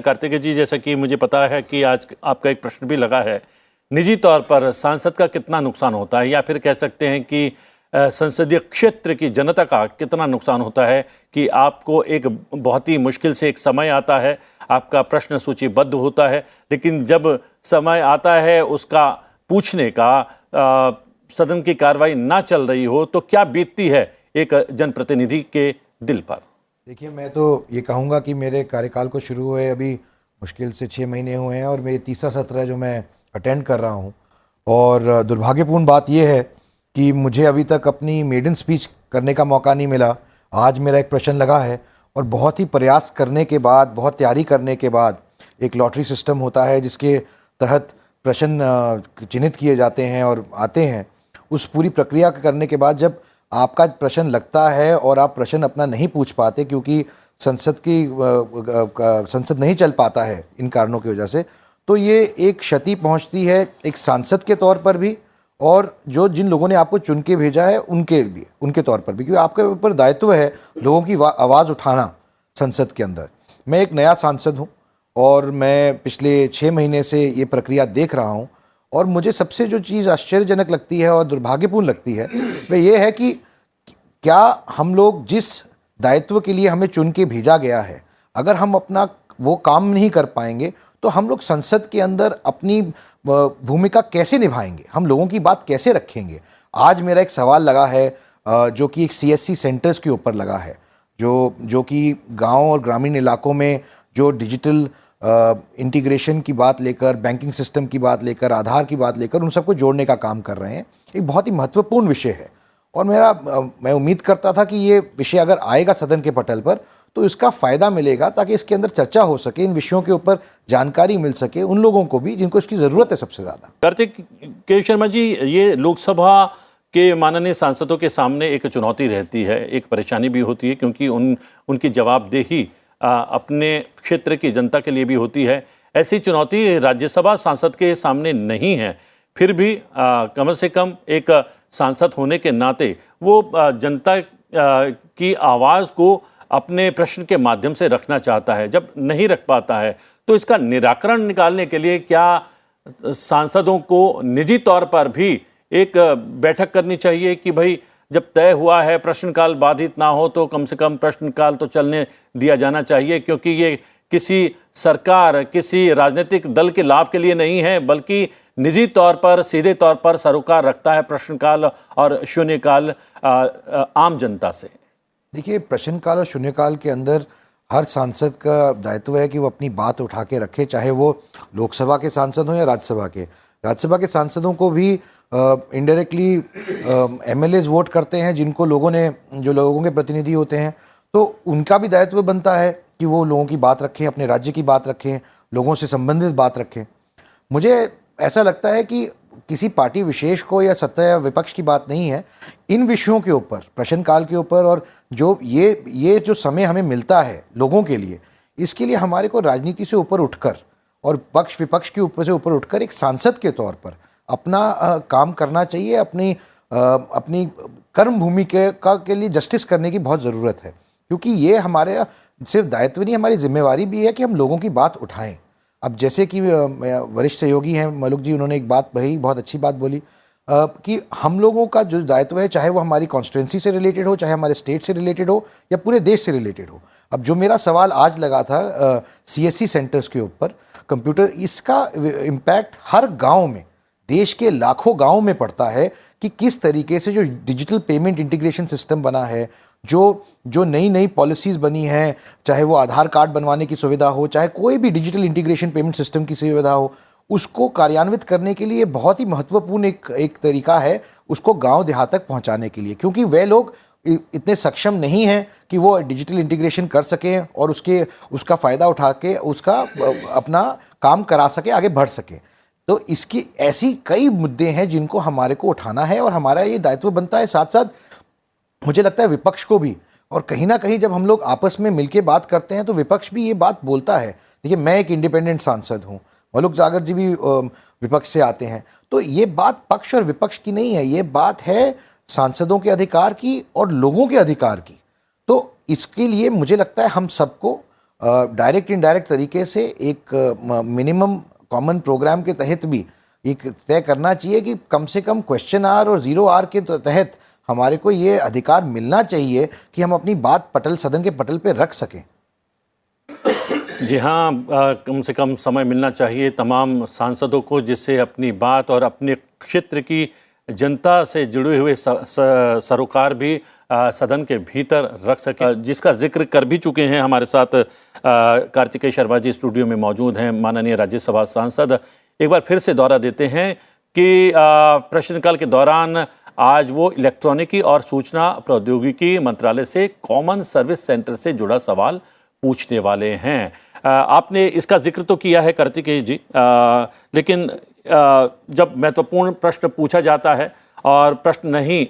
कार्तिकेय जी, जैसा कि मुझे पता है कि आज आपका एक प्रश्न भी लगा है, निजी तौर पर सांसद का कितना नुकसान होता है, या फिर कह सकते हैं कि संसदीय क्षेत्र की जनता का कितना नुकसान होता है कि आपको एक बहुत ही मुश्किल से एक समय आता है, आपका प्रश्न सूचीबद्ध होता है, लेकिन जब समय आता है उसका पूछने का, सदन की कार्रवाई ना चल रही हो, तो क्या बीतती है एक जनप्रतिनिधि के दिल पर? देखिए, मैं तो ये कहूँगा कि मेरे कार्यकाल को शुरू हुए अभी मुश्किल से 6 महीने हुए हैं और मेरी तीसरा सत्र है जो मैं अटेंड कर रहा हूँ। और दुर्भाग्यपूर्ण बात यह है कि मुझे अभी तक अपनी मेडन स्पीच करने का मौका नहीं मिला। आज मेरा एक प्रश्न लगा है और बहुत ही प्रयास करने के बाद, बहुत तैयारी करने के बाद एक लॉटरी सिस्टम होता है जिसके तहत प्रश्न चिन्हित किए जाते हैं और आते हैं। उस पूरी प्रक्रिया करने के बाद जब आपका प्रश्न लगता है और आप प्रश्न अपना नहीं पूछ पाते क्योंकि संसद नहीं चल पाता है इन कारणों की वजह से, तो ये एक क्षति पहुंचती है एक सांसद के तौर पर भी और जो जिन लोगों ने आपको चुन के भेजा है उनके तौर पर भी, क्योंकि आपके ऊपर दायित्व है लोगों की आवाज़ उठाना संसद के अंदर। मैं एक नया सांसद हूँ और मैं पिछले 6 महीने से ये प्रक्रिया देख रहा हूँ और मुझे सबसे जो चीज़ आश्चर्यजनक लगती है और दुर्भाग्यपूर्ण लगती है वह ये है कि क्या हम लोग जिस दायित्व के लिए हमें चुन के भेजा गया है, अगर हम अपना वो काम नहीं कर पाएंगे तो हम लोग संसद के अंदर अपनी भूमिका कैसे निभाएंगे, हम लोगों की बात कैसे रखेंगे। आज मेरा एक सवाल लगा है जो कि एक CSC सेंटर्स के ऊपर लगा है, जो कि गांव और ग्रामीण इलाकों में जो डिजिटल इंटीग्रेशन की बात लेकर, बैंकिंग सिस्टम की बात लेकर, आधार की बात लेकर उन सबको जोड़ने का काम कर रहे हैं। एक बहुत ही महत्वपूर्ण विषय है और मैं उम्मीद करता था कि ये विषय अगर आएगा सदन के पटल पर तो इसका फ़ायदा मिलेगा ताकि इसके अंदर चर्चा हो सके, इन विषयों के ऊपर जानकारी मिल सके उन लोगों को भी जिनको इसकी ज़रूरत है सबसे ज़्यादा। कार्तिकेय शर्मा जी, ये लोकसभा के माननीय सांसदों के सामने एक चुनौती रहती है, एक परेशानी भी होती है, क्योंकि उनकी जवाबदेही अपने क्षेत्र की जनता के लिए भी होती है। ऐसी चुनौती राज्यसभा सांसद के सामने नहीं है, फिर भी कम से कम एक सांसद होने के नाते वो जनता की आवाज़ को अपने प्रश्न के माध्यम से रखना चाहता है। जब नहीं रख पाता है तो इसका निराकरण निकालने के लिए क्या सांसदों को निजी तौर पर भी एक बैठक करनी चाहिए कि भाई जब तय हुआ है प्रश्नकाल बाधित ना हो तो कम से कम प्रश्नकाल तो चलने दिया जाना चाहिए, क्योंकि ये किसी सरकार, किसी राजनीतिक दल के लाभ के लिए नहीं है, बल्कि निजी तौर पर, सीधे तौर पर सरोकार रखता है प्रश्नकाल और शून्यकाल आम जनता से। देखिए, प्रश्नकाल और शून्यकाल के अंदर हर सांसद का दायित्व है कि वो अपनी बात उठा के रखे, चाहे वो लोकसभा के सांसद हों या राज्यसभा के। राज्यसभा के सांसदों को भी इनडायरेक्टली MLAs वोट करते हैं जो लोगों के प्रतिनिधि होते हैं, तो उनका भी दायित्व बनता है कि वो लोगों की बात रखें, अपने राज्य की बात रखें, लोगों से संबंधित बात रखें। मुझे ऐसा लगता है कि किसी पार्टी विशेष को या सत्ता या विपक्ष की बात नहीं है, इन विषयों के ऊपर, प्रश्नकाल के ऊपर और जो ये जो समय हमें मिलता है लोगों के लिए, इसके लिए हमारे को राजनीति से ऊपर उठकर और पक्ष विपक्ष के ऊपर से ऊपर उठकर एक सांसद के तौर पर अपना काम करना चाहिए। अपनी कर्म भूमि के लिए जस्टिस करने की बहुत ज़रूरत है, क्योंकि ये हमारे सिर्फ दायित्व नहीं, हमारी जिम्मेवारी भी है कि हम लोगों की बात उठाएं। अब जैसे कि वरिष्ठ सहयोगी हैं मलुक जी, उन्होंने एक बात कही, बहुत अच्छी बात बोली कि हम लोगों का जो दायित्व है, चाहे वो हमारी कॉन्स्टिट्यूंसी से रिलेटेड हो, चाहे हमारे स्टेट से रिलेटेड हो या पूरे देश से रिलेटेड हो। अब जो मेरा सवाल आज लगा था CSC सेंटर्स के ऊपर कंप्यूटर, इसका इम्पैक्ट हर गांव में, देश के लाखों गांवों में पड़ता है कि किस तरीके से जो डिजिटल पेमेंट इंटीग्रेशन सिस्टम बना है, जो नई पॉलिसीज़ बनी हैं, चाहे वो आधार कार्ड बनवाने की सुविधा हो, चाहे कोई भी डिजिटल इंटीग्रेशन पेमेंट सिस्टम की सुविधा हो, उसको कार्यान्वित करने के लिए बहुत ही महत्वपूर्ण एक तरीका है उसको गांव देहात तक पहुंचाने के लिए, क्योंकि वे लोग इतने सक्षम नहीं हैं कि वो डिजिटल इंटीग्रेशन कर सकें और उसका फ़ायदा उठा के उसका अपना काम करा सके, आगे बढ़ सकें। तो इसकी ऐसी कई मुद्दे हैं जिनको हमारे को उठाना है और हमारा ये दायित्व बनता है। साथ साथ मुझे लगता है विपक्ष को भी, और कहीं ना कहीं जब हम लोग आपस में मिलके बात करते हैं तो विपक्ष भी ये बात बोलता है। देखिए, मैं एक इंडिपेंडेंट सांसद हूँ, मलुक जागर जी भी विपक्ष से आते हैं, तो ये बात पक्ष और विपक्ष की नहीं है, ये बात है सांसदों के अधिकार की और लोगों के अधिकार की। तो इसके लिए मुझे लगता है हम सबको डायरेक्ट इनडायरेक्ट तरीके से एक मिनिमम कॉमन प्रोग्राम के तहत भी एक तय करना चाहिए कि कम से कम क्वेश्चन आवर और जीरो आवर के तहत हमारे को ये अधिकार मिलना चाहिए कि हम अपनी बात सदन के पटल पे रख सकें। जी हाँ, कम से कम समय मिलना चाहिए तमाम सांसदों को, जिससे अपनी बात और अपने क्षेत्र की जनता से जुड़े हुए सरोकार भी सदन के भीतर रख सके, जिसका जिक्र कर भी चुके हैं। हमारे साथ कार्तिकेय शर्मा जी स्टूडियो में मौजूद हैं, माननीय राज्यसभा सांसद। एक बार फिर से दोहरा देते हैं कि प्रश्नकाल के दौरान आज वो इलेक्ट्रॉनिकी और सूचना प्रौद्योगिकी मंत्रालय से कॉमन सर्विस सेंटर से जुड़ा सवाल पूछने वाले हैं। आपने इसका जिक्र तो किया है कार्तिकेय जी, लेकिन जब महत्वपूर्ण प्रश्न पूछा जाता है और प्रश्न नहीं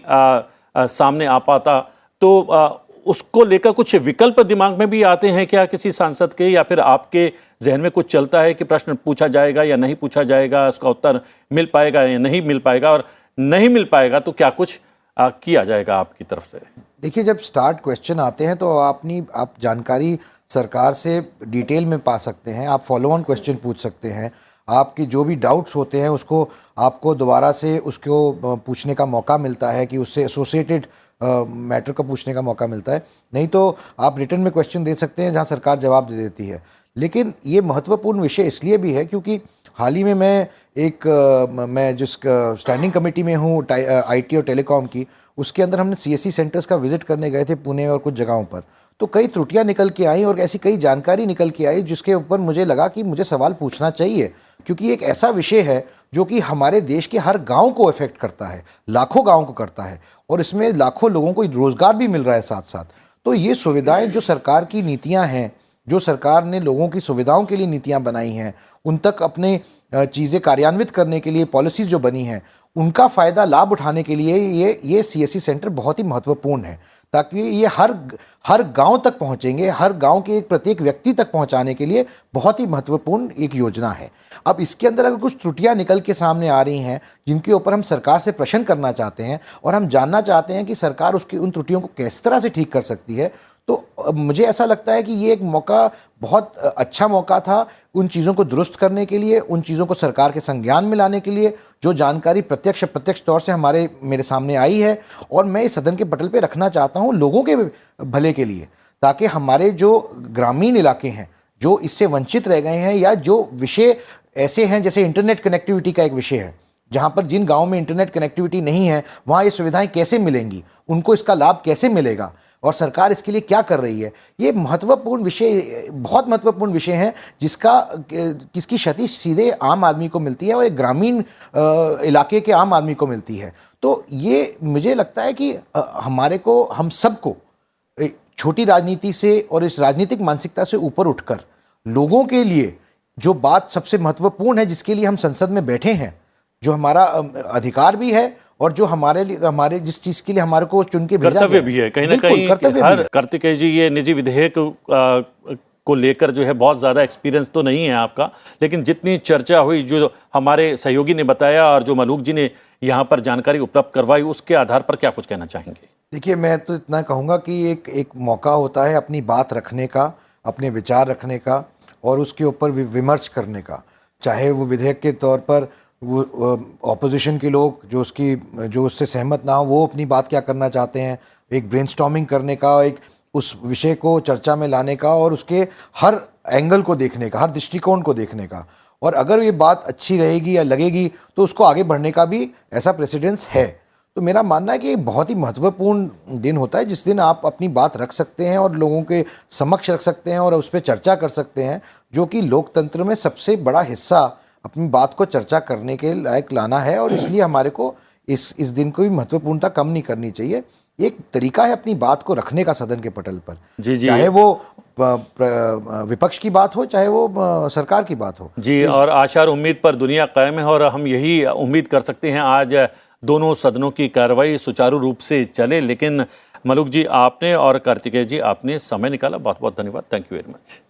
सामने आ पाता, तो उसको लेकर कुछ विकल्प दिमाग में भी आते हैं क्या किसी सांसद के, या फिर आपके जहन में कुछ चलता है कि प्रश्न पूछा जाएगा या नहीं पूछा जाएगा, उसका उत्तर मिल पाएगा या नहीं मिल पाएगा, और नहीं मिल पाएगा तो क्या कुछ किया जाएगा आपकी तरफ से? देखिए, जब स्टार्ट क्वेश्चन आते हैं तो आप जानकारी सरकार से डिटेल में पा सकते हैं, आप फॉलो ऑन क्वेश्चन पूछ सकते हैं, आपके जो भी डाउट्स होते हैं उसको आपको दोबारा से उसको पूछने का मौका मिलता है, कि उससे एसोसिएटेड मैटर का पूछने का मौका मिलता है। नहीं तो आप रिटर्न में क्वेश्चन दे सकते हैं जहां सरकार जवाब दे देती है। लेकिन ये महत्वपूर्ण विषय इसलिए भी है क्योंकि हाल ही में मैं जिस स्टैंडिंग कमेटी में हूँ आईटी और टेलीकॉम की, उसके अंदर हमने सीएससी सेंटर्स का विजिट करने गए थे पुणे और कुछ जगहों पर। तो कई त्रुटियां निकल के आई और ऐसी कई जानकारी निकल के आई जिसके ऊपर मुझे लगा कि मुझे सवाल पूछना चाहिए, क्योंकि एक ऐसा विषय है जो कि हमारे देश के हर गांव को इफेक्ट करता है, लाखों गांव को करता है, और इसमें लाखों लोगों को रोजगार भी मिल रहा है साथ साथ। तो ये सुविधाएं जो सरकार की नीतियां हैं, जो सरकार ने लोगों की सुविधाओं के लिए नीतियां बनाई हैं, उन तक अपने चीज़ें कार्यान्वित करने के लिए पॉलिसीज़ जो बनी हैं, उनका फ़ायदा लाभ उठाने के लिए ये सीएससी सेंटर बहुत ही महत्वपूर्ण है, ताकि ये हर गांव तक पहुंचेंगे, हर गांव के एक प्रत्येक व्यक्ति तक पहुंचाने के लिए बहुत ही महत्वपूर्ण एक योजना है। अब इसके अंदर अगर कुछ त्रुटियां निकल के सामने आ रही हैं जिनके ऊपर हम सरकार से प्रश्न करना चाहते हैं और हम जानना चाहते हैं कि सरकार उसकी उन त्रुटियों को किस तरह से ठीक कर सकती है, तो मुझे ऐसा लगता है कि ये एक मौका, बहुत अच्छा मौका था उन चीज़ों को दुरुस्त करने के लिए, उन चीज़ों को सरकार के संज्ञान में लाने के लिए जो जानकारी प्रत्यक्ष तौर से मेरे सामने आई है, और मैं इस सदन के पटल पे रखना चाहता हूँ लोगों के भले के लिए, ताकि हमारे जो ग्रामीण इलाके हैं जो इससे वंचित रह गए हैं, या जो विषय ऐसे हैं जैसे इंटरनेट कनेक्टिविटी का एक विषय है, जहाँ पर जिन गाँव में इंटरनेट कनेक्टिविटी नहीं है वहाँ ये सुविधाएँ कैसे मिलेंगी, उनको इसका लाभ कैसे मिलेगा और सरकार इसके लिए क्या कर रही है। ये महत्वपूर्ण विषय, बहुत महत्वपूर्ण विषय है जिसकी क्षति सीधे आम आदमी को मिलती है और एक ग्रामीण इलाके के आम आदमी को मिलती है। तो ये मुझे लगता है कि हम सबको छोटी राजनीति से और इस राजनीतिक मानसिकता से ऊपर उठकर लोगों के लिए जो बात सबसे महत्वपूर्ण है, जिसके लिए हम संसद में बैठे हैं, जो हमारा अधिकार भी है और जो हमारे जिस चीज के लिए हमारे को चुन के भेजा कर्तव्य भी है, कहीं ना कहीं कार्तिकेय जी, ये निजी विधेयक को लेकर जो है बहुत ज़्यादा एक्सपीरियंस तो नहीं है आपका, लेकिन जितनी चर्चा हुई, जो हमारे सहयोगी ने बताया और जो मलूक जी ने यहाँ पर जानकारी उपलब्ध करवाई, उसके आधार पर क्या कुछ कहना चाहेंगे? देखिए, मैं तो इतना कहूँगा कि एक मौका होता है अपनी बात रखने का, अपने विचार रखने का और उसके ऊपर विमर्श करने का, चाहे वो विधेयक के तौर पर वो ऑपोजिशन के लोग जो उससे सहमत ना हो वो अपनी बात क्या करना चाहते हैं, एक ब्रेनस्टॉर्मिंग करने का, एक उस विषय को चर्चा में लाने का और उसके हर एंगल को देखने का, हर दृष्टिकोण को देखने का, और अगर ये बात अच्छी रहेगी या लगेगी तो उसको आगे बढ़ने का भी ऐसा प्रेसिडेंस है। तो मेरा मानना है कि ये बहुत ही महत्वपूर्ण दिन होता है जिस दिन आप अपनी बात रख सकते हैं और लोगों के समक्ष रख सकते हैं और उस पर चर्चा कर सकते हैं, जो कि लोकतंत्र में सबसे बड़ा हिस्सा अपनी बात को चर्चा करने के लायक लाना है। और इसलिए हमारे को इस दिन को भी महत्वपूर्णता कम नहीं करनी चाहिए। एक तरीका है अपनी बात को रखने का सदन के पटल पर, जी जी, चाहे वो विपक्ष की बात हो चाहे वो सरकार की बात हो जी। और आशा और उम्मीद पर दुनिया कायम है और हम यही उम्मीद कर सकते हैं आज दोनों सदनों की कार्रवाई सुचारू रूप से चले। लेकिन मलूक जी आपने और कार्तिकेय जी आपने समय निकाला, बहुत बहुत धन्यवाद। Thank you very much.